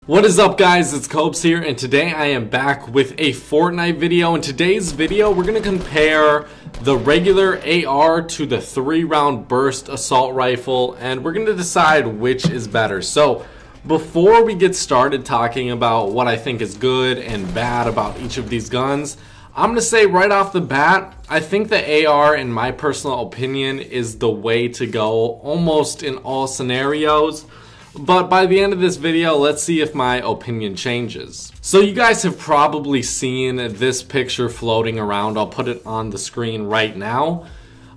What is up, guys? It's Copes here, and today I am back with a Fortnite video. In today's video, we're going to compare the regular AR to the 3-round burst assault rifle, and we're going to decide which is better. So before we get started talking about what I think is good and bad about each of these guns, I'm going to say right off the bat, I think the AR, in my personal opinion, is the way to go almost in all scenarios. But by the end of this video, let's see if my opinion changes. So you guys have probably seen this picture floating around. I'll put it on the screen right now.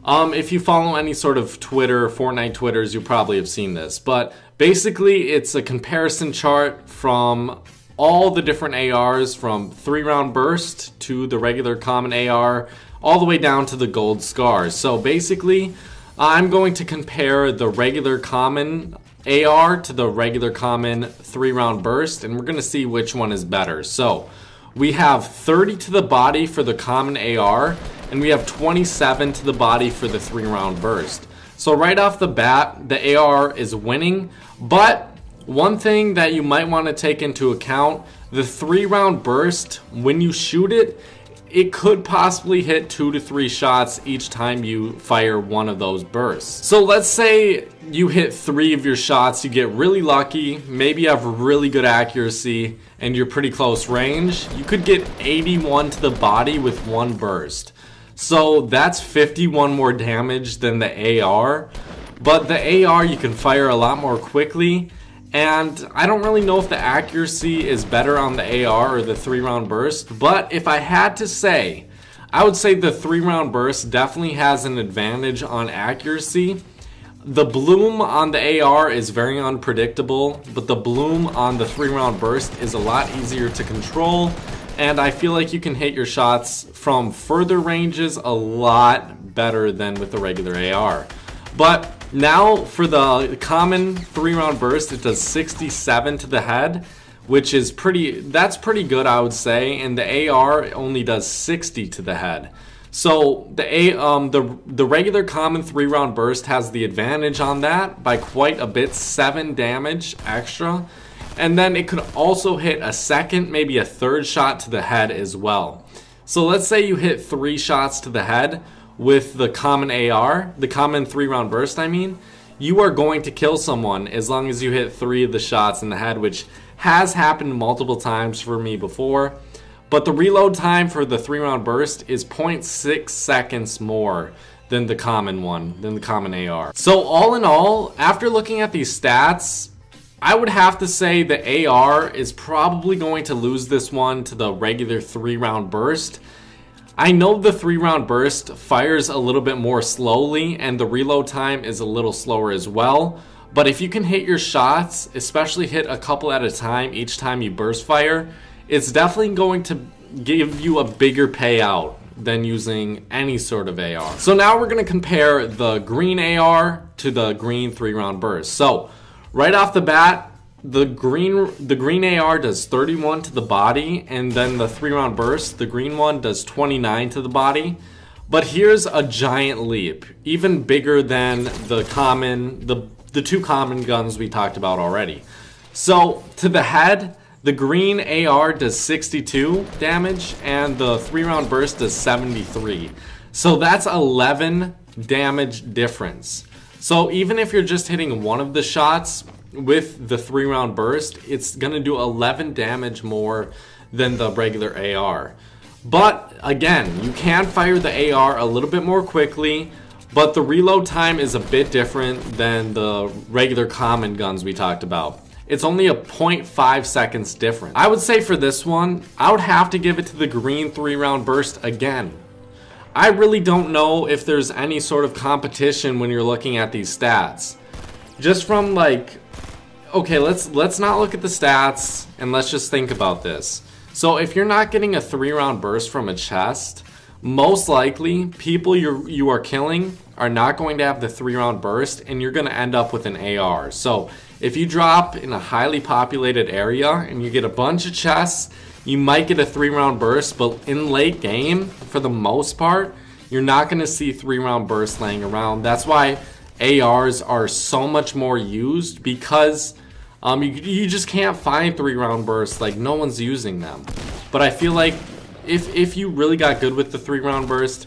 If you follow any sort of Twitter, Fortnite Twitters, you probably have seen this. But basically, it's a comparison chart from all the different ARs, from 3-round burst to the regular common AR, all the way down to the gold scars. So basically, I'm going to compare the regular common AR to the regular common 3-round burst, and we're going to see which one is better. So we have 30 to the body for the common AR, and we have 27 to the body for the 3-round burst. So right off the bat, the AR is winning, but one thing that you might want to take into account, the 3-round burst, when you shoot it, it could possibly hit 2 to 3 shots each time you fire one of those bursts. So let's say you hit 3 of your shots, you get really lucky, maybe you have really good accuracy, and you're pretty close range. You could get 81 to the body with one burst. So that's 51 more damage than the AR. But the AR you can fire a lot more quickly. And I don't really know if the accuracy is better on the AR or the 3-round burst, but if I had to say, I would say the 3-round burst definitely has an advantage on accuracy. The bloom on the AR is very unpredictable, but the bloom on the 3-round burst is a lot easier to control, and I feel like you can hit your shots from further ranges a lot better than with the regular AR. But now for the common 3-round burst, it does 67 to the head, which is that's pretty good, I would say, and the AR only does 60 to the head. So the regular common 3-round burst has the advantage on that by quite a bit, 7 damage extra. And then it could also hit a second, maybe a third shot to the head as well. So let's say you hit 3 shots to the head with the common AR, the common 3-round burst, I mean, you are going to kill someone as long as you hit 3 of the shots in the head, which has happened multiple times for me before. But the reload time for the 3-round burst is 0.6 seconds more than the common one, than the common AR. So all in all, after looking at these stats, I would have to say the AR is probably going to lose this one to the regular 3-round burst. I know the 3-round burst fires a little bit more slowly and the reload time is a little slower as well. But if you can hit your shots, especially hit a couple at a time each time you burst fire, it's definitely going to give you a bigger payout than using any sort of AR. So now we're going to compare the green AR to the green 3-round burst. So right off the bat, the green AR does 31 to the body, and then the 3-round burst, the green one, does 29 to the body. But here's a giant leap, even bigger than the the 2 common guns we talked about already. So to the head, the green AR does 62 damage, and the 3-round burst does 73. So that's 11 damage difference. So even if you're just hitting one of the shots with the 3-round burst, it's gonna do 11 damage more than the regular AR. But again, you can fire the AR a little bit more quickly, but the reload time is a bit different than the regular common guns we talked about. It's only a 0.5 seconds difference. I would say for this one, I would have to give it to the green 3-round burst again. I really don't know if there's any sort of competition when you're looking at these stats. Just from like, okay, let's not look at the stats and let's just think about this. So if you're not getting a 3-round burst from a chest, most likely people you are killing are not going to have the 3-round burst, and you're going to end up with an AR. So if you drop in a highly populated area and you get a bunch of chests, you might get a 3-round burst, but in late game, for the most part, you're not going to see 3-round bursts laying around. That's why ARs are so much more used, because You just can't find 3-round bursts. Like, no one's using them. But I feel like if you really got good with the 3-round burst,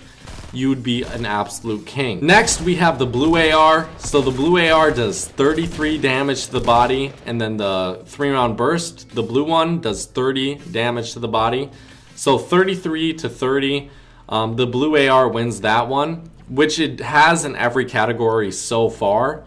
you would be an absolute king. Next, we have the blue AR. So the blue AR does 33 damage to the body, and then the 3-round burst, the blue one, does 30 damage to the body. So 33 to 30, the blue AR wins that one, which it has in every category so far.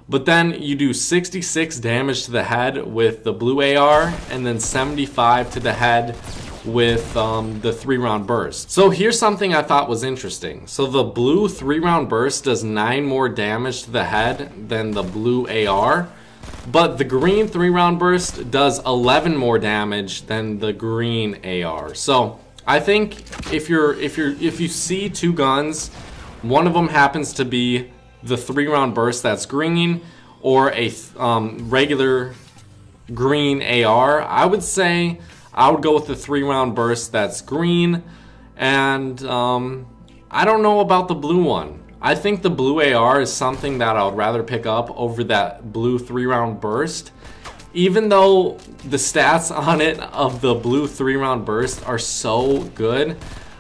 But then you do 66 damage to the head with the blue AR, and then 75 to the head with the 3-round burst. So here's something I thought was interesting. So the blue 3-round burst does 9 more damage to the head than the blue AR, but the green 3-round burst does 11 more damage than the green AR. So I think if you see two guns, one of them happens to be the 3-round burst that's green, or a regular green AR, I would say I would go with the 3-round burst that's green. And I don't know about the blue one. I think the blue AR is something that I would rather pick up over that blue 3-round burst, even though the stats on it of the blue 3-round burst are so good.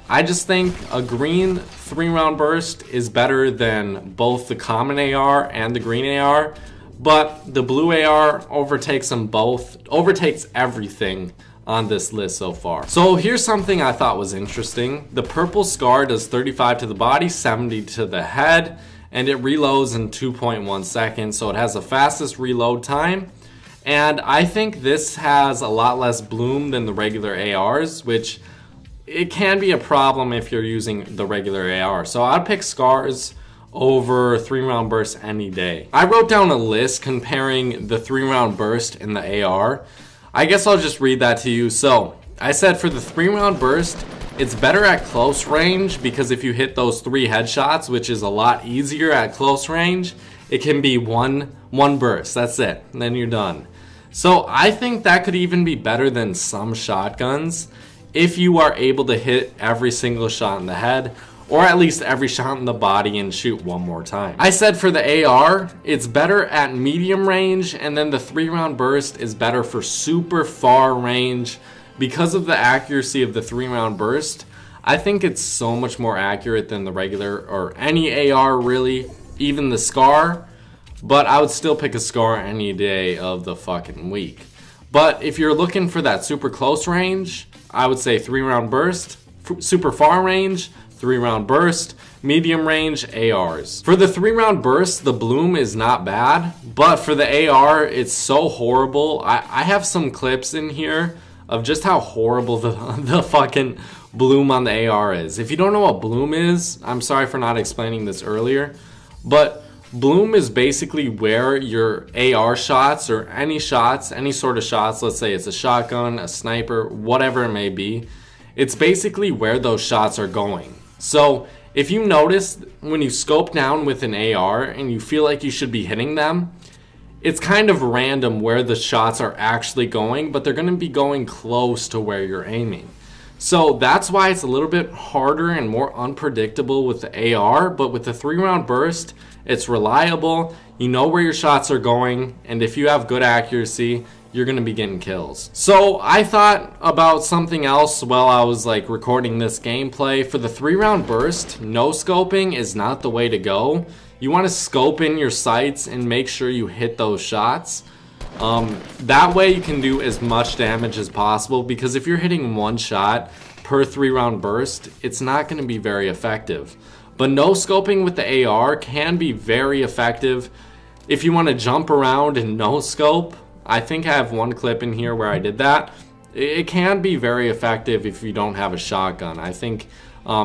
I just think a green 3-round burst is better than both the common AR and the green AR, but the blue AR overtakes them both, overtakes everything on this list so far. So here's something I thought was interesting. The purple scar does 35 to the body, 70 to the head, and it reloads in 2.1 seconds, so it has the fastest reload time. And I think this has a lot less bloom than the regular ARs, which it can be a problem if you're using the regular AR. So I'd pick scars over 3-round burst any day. I wrote down a list comparing the 3-round burst and the AR. I guess I'll just read that to you. So I said for the 3-round burst, it's better at close range, because if you hit those 3 headshots, which is a lot easier at close range, it can be one burst. That's it, and then you're done. So I think that could even be better than some shotguns if you are able to hit every single shot in the head, or at least every shot in the body, and shoot one more time. I said for the AR, it's better at medium range, and then the 3-round burst is better for super far range. Because of the accuracy of the 3-round burst, I think it's so much more accurate than the regular, or any AR really, even the SCAR. But I would still pick a SCAR any day of the fucking week. But if you're looking for that super close range, I would say 3-round burst. Super far range, 3-round burst. Medium range, ARs. For the 3-round burst, the bloom is not bad, but for the AR, it's so horrible. I have some clips in here of just how horrible the fucking bloom on the AR is. If you don't know what bloom is, I'm sorry for not explaining this earlier, but bloom is basically where your AR shots, or any shots, any sort of shots, let's say it's a shotgun, a sniper, whatever it may be, it's basically where those shots are going. So if you notice when you scope down with an AR and you feel like you should be hitting them, it's kind of random where the shots are actually going, but they're going to be going close to where you're aiming. So that's why it's a little bit harder and more unpredictable with the AR, but with the 3-round burst, it's reliable, you know where your shots are going, and if you have good accuracy, you're gonna be getting kills. So I thought about something else while I was like recording this gameplay. For the 3-round burst, no scoping is not the way to go. You want to scope in your sights and make sure you hit those shots. That way you can do as much damage as possible, because if you're hitting one shot per 3-round burst, it's not going to be very effective. But no scoping with the AR can be very effective if you want to jump around and no scope. I think I have one clip in here where I did that. It can be very effective if you don't have a shotgun. I think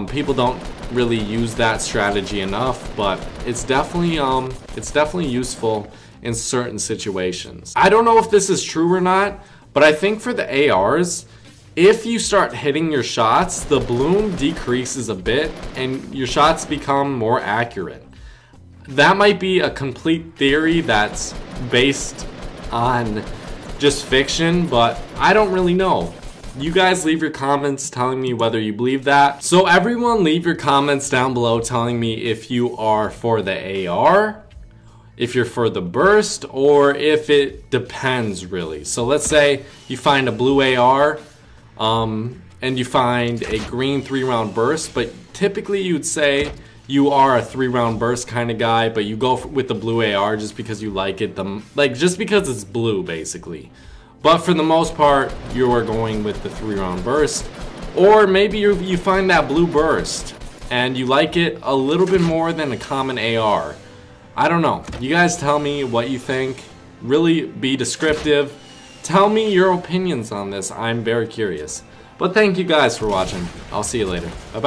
people don't really use that strategy enough, but it's definitely useful in certain situations. I don't know if this is true or not, but I think for the ARs, if you start hitting your shots, the bloom decreases a bit and your shots become more accurate. That might be a complete theory that's based on just fiction, but I don't really know. You guys leave your comments telling me whether you believe that. So everyone leave your comments down below telling me if you are for the AR, if you're for the burst or if it depends really. So let's say you find a blue AR and you find a green 3-round burst, but typically you'd say you are a 3-round burst kind of guy, but you go with the blue AR just because you like it, just because it's blue basically. But for the most part, you are going with the 3-round burst. Or maybe you find that blue burst and you like it a little bit more than a common AR. I don't know. You guys tell me what you think. Really be descriptive. Tell me your opinions on this. I'm very curious. But thank you guys for watching. I'll see you later. Bye-bye.